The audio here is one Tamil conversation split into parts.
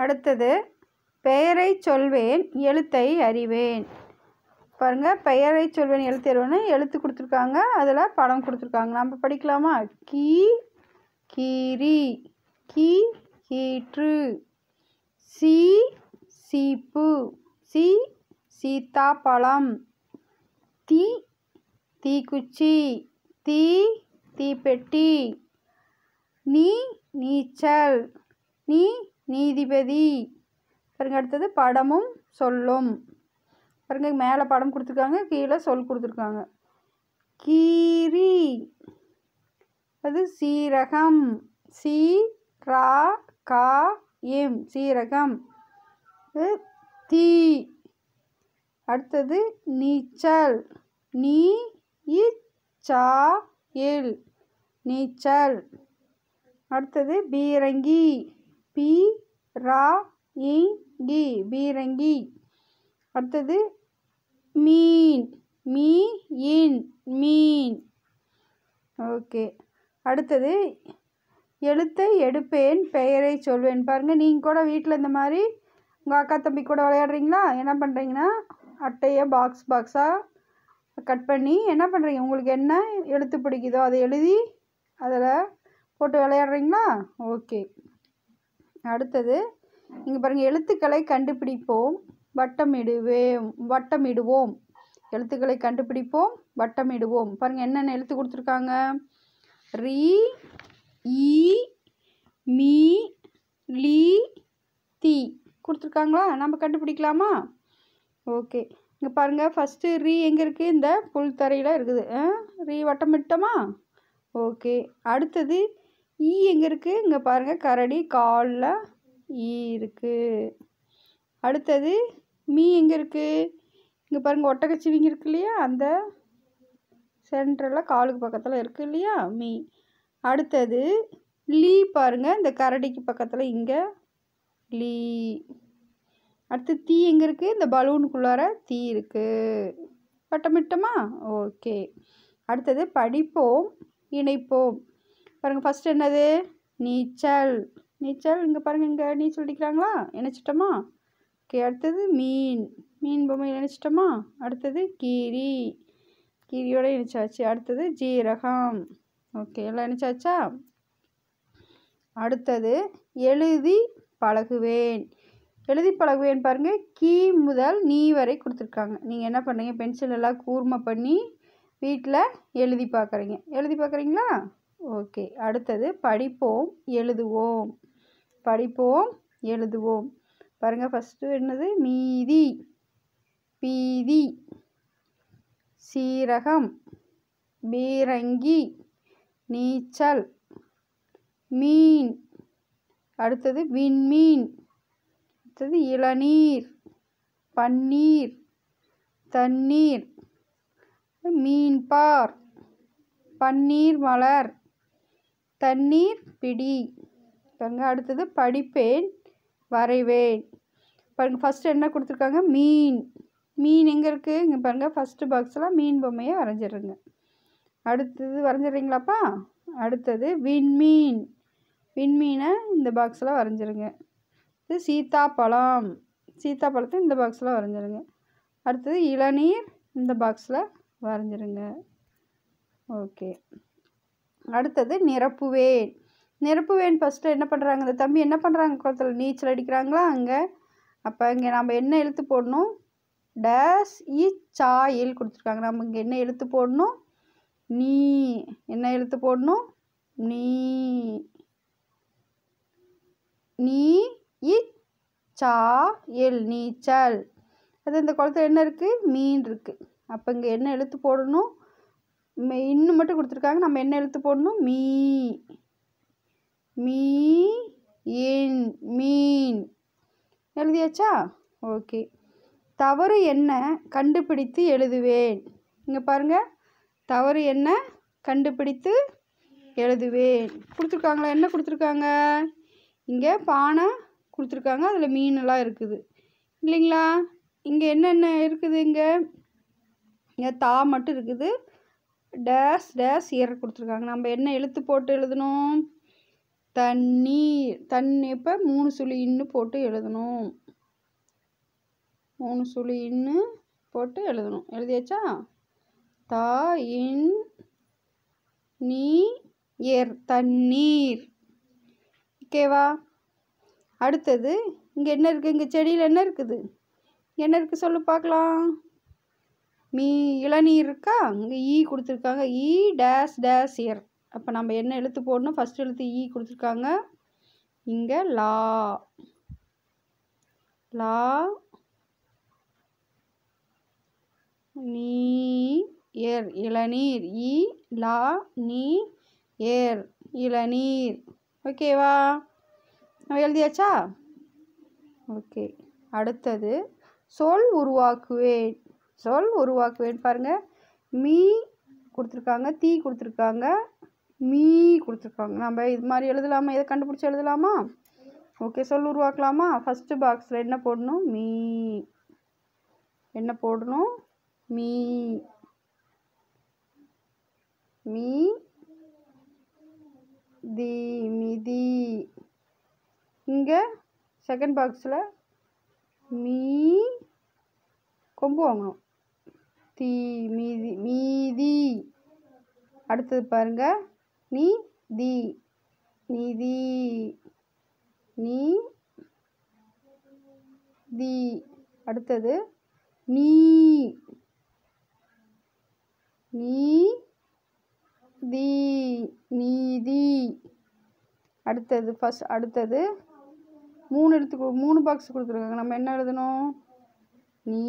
அடுத்தது பெயரை சொல்வேன் எழுத்தை அறிவேன். பாருங்கள், பெயரை சொல்வேன் எழுத்து அறிவேன்னு எழுத்து கொடுத்துருக்காங்க, அதில் படம் கொடுத்துருக்காங்க. நம்ம படிக்கலாமா? கீ கீரி, கீ கீற்று, சி சீப்பு, சி சீத்தாப்பழம், தீ தீக்குச்சி, தீ தீப்பெட்டி, நீ நீச்சல், நீ நீதிபதி. பாருங்க, அடுத்தது படமும் சொல்லும். பாருங்க, மேலே படம் கொடுத்துருக்காங்க, கீழே சொல் கொடுத்துருக்காங்க. கீரி, அது சீரகம், சி ரா கா எம், சீரகம். தீ, அடுத்தது நீச்சல், நீ இச்சா எல், நீச்சல். அடுத்தது பீரங்கி, பி ரா இங்கி, பீரங்கி. அடுத்தது மீன், மீ இன், மீன். ஓகே. அடுத்தது எழுத்தை எடுப்பேன் பெயரை சொல்வேன். பாருங்கள், நீங்கள் கூட வீட்டில் இந்த மாதிரி உங்கள் அக்கா தம்பி கூட விளையாடுறீங்களா? என்ன பண்ணுறீங்கன்னா, அட்டையை பாக்ஸாக கட் பண்ணி என்ன பண்ணுறீங்க, உங்களுக்கு என்ன எழுத்து பிடிக்குதோ அதை எழுதி அதில் போட்டு விளையாடுறீங்களா? ஓகே. அடுத்தது இங்கே பாருங்கள், எழுத்துக்களை கண்டுபிடிப்போம் வட்டமிடுவோம். எழுத்துக்களை கண்டுபிடிப்போம் வட்டமிடுவோம். பாருங்கள், என்னென்ன எழுத்து கொடுத்துருக்காங்க. ரி, ஈ, மீ, லீ, தி கொடுத்துருக்காங்களா? நம்ம கண்டுபிடிக்கலாமா? ஓகே. இங்கே பாருங்கள், ஃபஸ்ட்டு ரீ எங்கே இருக்குது? இந்த புல் தரையில் இருக்குது. ரீ வட்டமிட்டோமா? ஓகே. அடுத்தது ஈ எங்கே இருக்குது? இங்கே பாருங்கள், கரடி காலில் ஈ இருக்குது. அடுத்தது மீ எங்கே இருக்குது? இங்கே பாருங்கள், ஒட்டகச்சிவிங்கி இருக்கு இல்லையா, அந்த சென்டரில் காலுக்கு பக்கத்தில் இருக்குது இல்லையா, மீ. அடுத்தது லீ, பாருங்கள், இந்த கரடிக்கு பக்கத்தில் இங்கே லீ. அடுத்து தீ எங்கே இருக்குது? இந்த பலூனுக்குள்ளார தீ இருக்குது. வட்டமிட்டோமா? ஓகே. அடுத்தது படிப்போம் இணைப்போம். பாருங்கள், ஃபஸ்ட்டு என்னது? நீச்சல், நீச்சல். இங்கே பாருங்கள், இங்கே நீச்சல் அடிக்கிறாங்களா? இணைச்சிட்டோமா? ஓகே. அடுத்தது மீன், மீன் பொம்மை இணைச்சிட்டோமா? அடுத்தது கீரி, கீரியோட இணைச்சாச்சு. அடுத்தது ஜீரகம். ஓகே, எல்லாம் இணைச்சாச்சா? அடுத்தது எழுதி பழகுவேன். எழுதி பழகுவேன் பாருங்கள், கீ முதல் நீ வரை கொடுத்துருக்காங்க. நீங்கள் என்ன பண்ணுறீங்க, பென்சில் எல்லாம் கூர்மை பண்ணி வீட்டில் எழுதி பார்க்குறீங்களா? ஓகே. அடுத்தது படிப்போம் எழுதுவோம். படிப்போம் எழுதுவோம். பாருங்கள், ஃபஸ்ட்டு என்னது? மீதி, பீதி, சீரகம், பீரங்கி, நீச்சல், மீன். அடுத்தது விண்மீன். அடுத்தது இளநீர், பன்னீர், தண்ணீர், மீன்பார், பன்னீர் மலர், தண்ணீர் பிடி. பாருங்க, அடுத்தது படிப்பேன் வரைவேன். பாருங்கள், ஃபஸ்ட்டு என்ன கொடுத்துருக்காங்க? மீன். மீன் எங்கே இருக்குது? இங்கே பாருங்கள், ஃபஸ்ட்டு பாக்ஸில் மீன் பொம்மையை வரைஞ்சிடுங்க. அடுத்தது வரைஞ்சிட்றீங்களாப்பா? அடுத்தது விண்மீன், விண்மீனை இந்த பாக்ஸில் வரைஞ்சிருங்க. இது சீத்தாப்பழம், சீத்தாப்பழத்தை இந்த பாக்ஸில் வரைஞ்சிருங்க. அடுத்தது இளநீர், இந்த பாக்ஸில் வரைஞ்சிருங்க. ஓகே. அடுத்தது நிரப்புவேன். நிரப்புவேன் ஃபஸ்ட்டு என்ன பண்ணுறாங்க, இந்த தம்பி என்ன பண்ணுறாங்க, குளத்தில் நீச்சல் அடிக்கிறாங்களா அங்கே. அப்போ இங்கே நம்ம என்ன எழுத்து போடணும்? டேஸ் இச்சா எல் கொடுத்துருக்காங்க. நம்ம இங்கே என்ன எழுத்து போடணும்? நீ. என்ன எழுத்து போடணும்? நீ. நீ இச்சா எல், நீச்சல். அது இந்த குளத்தில் என்ன இருக்குது? மீன் இருக்குது. அப்போ இங்கே என்ன எழுத்து போடணும்? இன்னும் மட்டும் கொடுத்துருக்காங்க, நம்ம என்ன எழுத்து போடணும்? மீ. மீ இன், மீன். எழுதியாச்சா? ஓகே. தவறு என்ன கண்டுபிடித்து எழுதுவேன். இங்கே பாருங்கள், தவறு என்ன கண்டுபிடித்து எழுதுவேன் கொடுத்துருக்காங்களா? என்ன கொடுத்துருக்காங்க? இங்கே பானை கொடுத்துருக்காங்க, அதில் மீனெல்லாம் இருக்குது இல்லைங்களா? இங்கே என்னென்ன இருக்குது? இங்கே தா மட்டும் இருக்குது. டேஸ் டேஸ் இயர் கொடுத்துருக்காங்க. நம்ம என்ன எழுத்து போட்டு எழுதணும்? தண்ணீர். இப்போ 3 சுழி இன்னு போட்டு எழுதணும். 3 சுழி இன்னு போட்டு எழுதணும். எழுதியாச்சா? தா இன் நீ ஏர் தண்ணீர். ஓகேவா? அடுத்தது இங்கே என்ன இருக்குது? இங்கே செடியில் என்ன இருக்குது? என்ன இருக்குது சொல்லு பார்க்கலாம். இளநீர் இருக்கா? இங்கே ஈ கொடுத்துருக்காங்க. ஈ டேஸ் டேஸ் இயர். அப்போ நம்ம என்ன எழுத்து போடணும்? ஃபஸ்ட் எழுத்து ஈ கொடுத்துருக்காங்க. இங்கே லா. லா நீ ஏர் இளநீர். ஈ லா நீ ஏர் இளநீர். ஓகேவா? நம்ம எழுதியாச்சா? ஓகே. அடுத்தது சொல் உருவாக்குவேன். சொல் உருவாக்குவேன். பாருங்கள், மீ கொடுத்துருக்காங்க, தீ கொடுத்துருக்காங்க, மீ கொடுத்துருக்காங்க. நம்ம இது மாதிரி எழுதலாமா? இதை கண்டுபிடிச்சி எழுதலாமா? ஓகே, சொல் உருவாக்கலாமா? ஃபஸ்ட்டு பாக்ஸில் என்ன போடணும்? மீ. என்ன போடணும்? மீ. மீ தி மிதி. இங்கே செகண்ட் பாக்ஸில் மீ கொம்பு வாங்கணும். தீ மீதி மீதி. அடுத்தது பாருங்க, நீ தி நிதி. நீ தி. அடுத்தது நீ. நீ தி நீதி. அடுத்தது அடுத்தது 3 எழுத்துக்கு 3 பாக்ஸ் கொடுத்துருக்காங்க. நம்ம என்ன எழுதணும்? நீ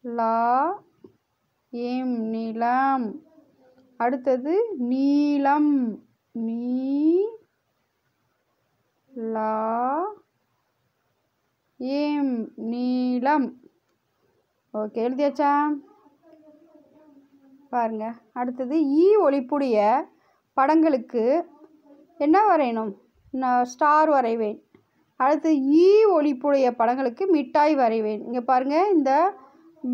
லா எம் நிலம். அடுத்தது நீலம். நீ லா எம் நீலம். ஓகே, எழுதியாச்சா? பாருங்க. அடுத்தது ஈ ஒளிப்புடைய படங்களுக்கு என்ன வரையணும்? நான் ஸ்டார் வரைவேன். அடுத்து ஈ ஒளிப்புடைய படங்களுக்கு மிட்டாய் வரைவேன். இங்கே பாருங்கள், இந்த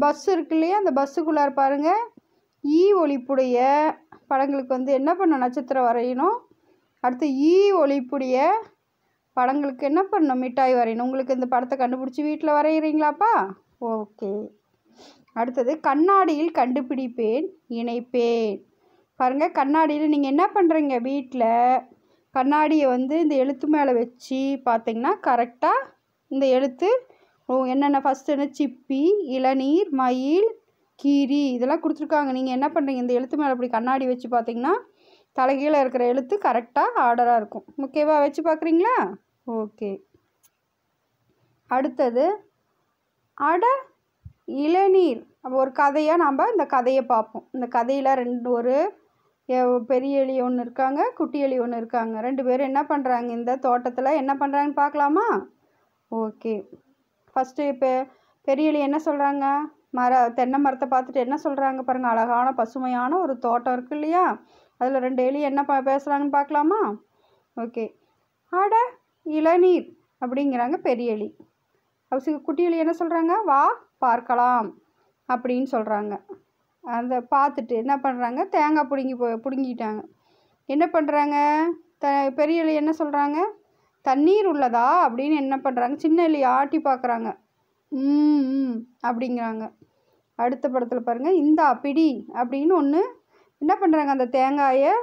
பஸ் இருக்கு இல்லையா? அந்த பஸ்ஸுக்குள்ளார பாருங்கள், ஈ ஒளிப்புடைய படங்களுக்கு வந்து என்ன பண்ணணும்? நட்சத்திரம் வரையணும். அடுத்து ஈ ஒளிப்புடைய படங்களுக்கு என்ன பண்ணணும்? மிட்டாய் வரையணும். உங்களுக்கு இந்த படத்தை கண்டுபிடிச்சி வீட்டில் வரைகிறீங்களாப்பா? ஓகே. அடுத்தது கண்ணாடியில் கண்டுபிடிப்பேன், இணைப்பேன். பாருங்கள், கண்ணாடியில் நீங்கள் என்ன பண்ணுறீங்க? வீட்டில் கண்ணாடியை வந்து இந்த எழுத்து மேலே வச்சு பார்த்தீங்கன்னா கரெக்டாக இந்த எழுத்து என்னென்ன ஃபஸ்ட்டு சிப்பி, இளநீர், மயில், கீரி இதெல்லாம் கொடுத்துருக்காங்க. நீங்கள் என்ன பண்ணுறீங்க? இந்த எழுத்து மேலே இப்படி கண்ணாடி வச்சு பார்த்தீங்கன்னா தலைகீழே இருக்கிற எழுத்து கரெக்டாக ஆர்டராக இருக்கும். ஓகேவா? வச்சு பார்க்குறீங்களா? ஓகே. அடுத்தது அட இளநீர். அப்போ ஒரு கதையாக நாம் இந்த கதையை பார்ப்போம். இந்த கதையில் ஒரு பெரிய எலி ஒன்று இருக்காங்க, குட்டி எலி ஒன்று இருக்காங்க. 2 பேரும் என்ன பண்ணுறாங்க? இந்த தோட்டத்தில் என்ன பண்ணுறாங்கன்னு பார்க்கலாமா? ஓகே. ஃபஸ்ட்டு இப்போ பெரிய எலி என்ன சொல்கிறாங்க? தென்னை மரத்தை பார்த்துட்டு என்ன சொல்கிறாங்க பாருங்கள்? அழகான பசுமையான ஒரு தோட்டம் இருக்கு இல்லையா? அதில் 2 எலி என்ன பேசுகிறாங்கன்னு பார்க்கலாமா? ஓகே. அட இளநீர் அப்படிங்கிறாங்க பெரிய எலி. குட்டி எலி என்ன சொல்கிறாங்க? வா பார்க்கலாம் அப்படின்னு சொல்கிறாங்க. அந்த பார்த்துட்டு என்ன பண்ணுறாங்க? தேங்காய் பிடுங்கிட்டாங்க. என்ன பண்ணுறாங்க? பெரிய எலி என்ன சொல்கிறாங்க? தண்ணீர் உள்ளதா அப்படின்னு என்ன பண்ணுறாங்க? சின்ன எலி ஆட்டி பார்க்குறாங்க. அப்படிங்கிறாங்க. அடுத்த படத்தில் பாருங்கள், இந்தா பிடி அப்படின்னு ஒன்று என்ன பண்ணுறாங்க? அந்த தேங்காயை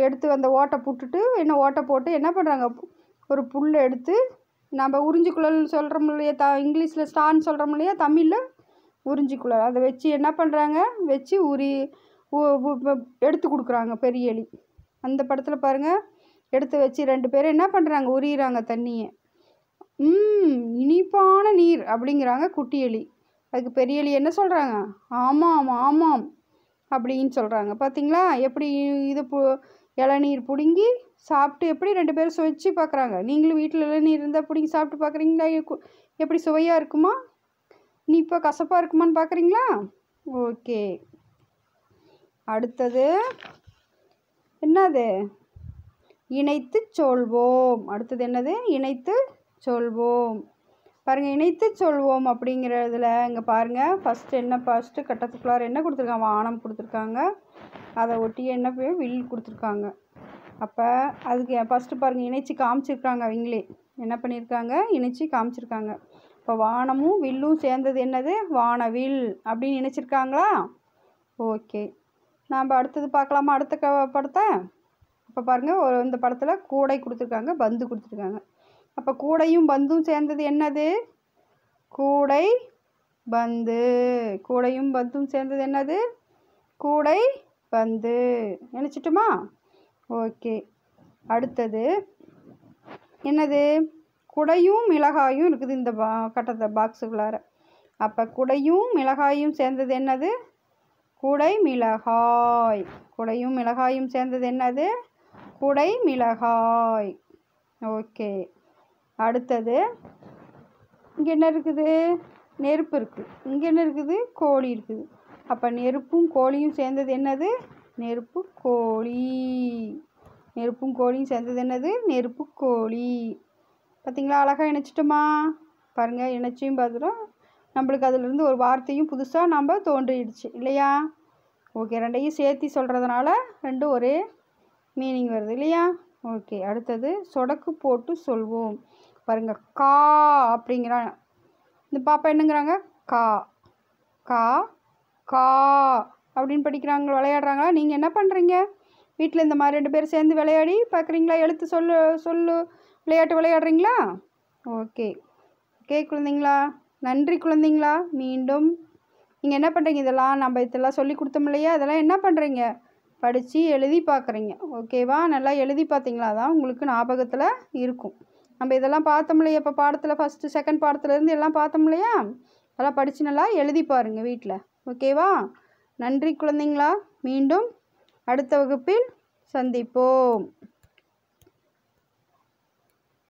எடுத்து அந்த ஓட்டை புட்டுட்டு ஓட்டை போட்டு என்ன பண்ணுறாங்க? ஒரு புல் எடுத்து நம்ம உறிஞ்சிக்குழல் சொல்கிறோம் இல்லையா? இங்கிலீஷில் ஸ்டான்னு சொல்கிறோம் இல்லையா? தமிழில் உறிஞ்சிக்குழல். அதை வச்சு என்ன பண்ணுறாங்க? வச்சு எடுத்து கொடுக்குறாங்க பெரிய எலி. அந்த படத்தில் பாருங்கள், எடுத்து வச்சு 2 பேரும் என்ன பண்ணுறாங்க? உரியிறாங்க தண்ணியை. இனிப்பான நீர் அப்படிங்கிறாங்க குட்டி எலி. அதுக்கு பெரிய எலி என்ன சொல்கிறாங்க? ஆமாம் ஆமாம் அப்படின்னு சொல்கிறாங்க. பார்த்தீங்களா எப்படி? இது இளநீர் பிடுங்கி சாப்பிட்டு எப்படி 2 பேரும் சுவைச்சு பார்க்குறாங்க. நீங்களும் வீட்டில் இளநீர் இருந்தால் பிடுங்கி சாப்பிட்டு பார்க்குறீங்களா? எப்படி சுவையாக இருக்குமா? இப்போ கசப்பாக இருக்குமான்னு பார்க்குறீங்களா? ஓகே. அடுத்தது என்னது? இணைத்து சொல்வோம். அடுத்தது என்னது? இணைத்து சொல்வோம். பாருங்கள், இணைத்து சொல்வோம் அப்படிங்கிறதுல இங்கே பாருங்கள், ஃபஸ்ட்டு கட்டத்துக்குள்ளார என்ன கொடுத்துருக்காங்க? வானம் கொடுத்துருக்காங்க. அதை ஒட்டி என்ன வில் கொடுத்துருக்காங்க. அப்போ அதுக்கு ஃபஸ்ட்டு பாருங்கள் இணைச்சி காமிச்சிருக்காங்க. அவங்களே என்ன பண்ணியிருக்காங்க, இணைச்சி காமிச்சிருக்காங்க. இப்போ வானமும் வில்லும் சேர்ந்தது என்னது, வானவில் அப்படின்னு நினச்சிருக்காங்களா? ஓகே, நாம் அடுத்தது பார்க்கலாமா அடுத்த படத்தை? இப்போ பாருங்கள் இந்த படத்தில் கூடை கொடுத்துருக்காங்க, பந்து கொடுத்துருக்காங்க. அப்போ கூடையும் பந்தும் சேர்ந்தது என்னது, கூடை பந்து. கூடையும் பந்தும் சேர்ந்தது என்னது, கூடை பந்து. நினச்சிட்டுமா? ஓகே, அடுத்தது என்னது, குடையும் மிளகாயும் இருக்குது இந்த கட்டத்தை பாக்ஸுக்குள்ளார. அப்போ குடையும் மிளகாயும் சேர்ந்தது என்னது, குடை மிளகாய். குடையும் மிளகாயும் சேர்ந்தது என்னது, குடை மிளகாய். ஓகே, அடுத்தது இங்கே என்ன இருக்குது, நெருப்பு இருக்குது. இங்கே என்ன இருக்குது, கோழி இருக்குது. அப்போ நெருப்பும் கோழியும் சேர்ந்தது என்னது, நெருப்பு கோழி. நெருப்பும் கோழியும் சேர்ந்தது என்னது, நெருப்பு கோழி. பார்த்திங்களா, அழகாக இணைச்சிட்டோமா? பாருங்கள், இணைச்சியும் பார்த்துட்டோம். நம்மளுக்கு அதிலிருந்து ஒரு வார்த்தையும் புதுசாக நம்ம தோன்றிடுச்சு இல்லையா? ஓகே, ரெண்டையும் சேர்த்து சொல்கிறதுனால ரெண்டும் ஒரே மீனிங் வருது இல்லையா? ஓகே, அடுத்தது சொடக்கு போட்டு சொல்வோம். பாருங்கள், கா அப்படிங்கிறான். இந்த பாப்பா என்னங்கிறாங்க, கா கா கா அப்படின்னு படிக்கிறாங்க, விளையாடுறாங்களா? நீங்கள் என்ன பண்ணுறீங்க வீட்டில்? இந்த மாதிரி 2 பேர் சேர்ந்து விளையாடி பார்க்குறீங்களா? எழுத்து சொல்லு விளையாட்டு விளையாடுறீங்களா? ஓகே ஓகே குழந்தைங்களா, நன்றி குழந்தைங்களா. மீண்டும் நீங்கள் என்ன பண்ணுறீங்க, இதெல்லாம் சொல்லி கொடுத்தோம் இல்லையா? இதெல்லாம் என்ன பண்ணுறீங்க, படித்து எழுதி பார்க்குறீங்க. ஓகேவா? நல்லா எழுதி பார்த்தீங்களா தான் உங்களுக்கு ஞாபகத்தில் இருக்கும். நம்ம இதெல்லாம் பார்த்தோம் இல்லையா, இப்போ பாடத்தில் ஃபஸ்ட்டு செகண்ட் பாடத்துலேருந்து எல்லாம் பார்த்தோம் இல்லையா? அதெல்லாம் படித்து நல்லா எழுதி பாருங்கள் வீட்டில். ஓகேவா? நன்றி குழந்தைங்களா. மீண்டும் அடுத்த வகுப்பில் சந்திப்போம்.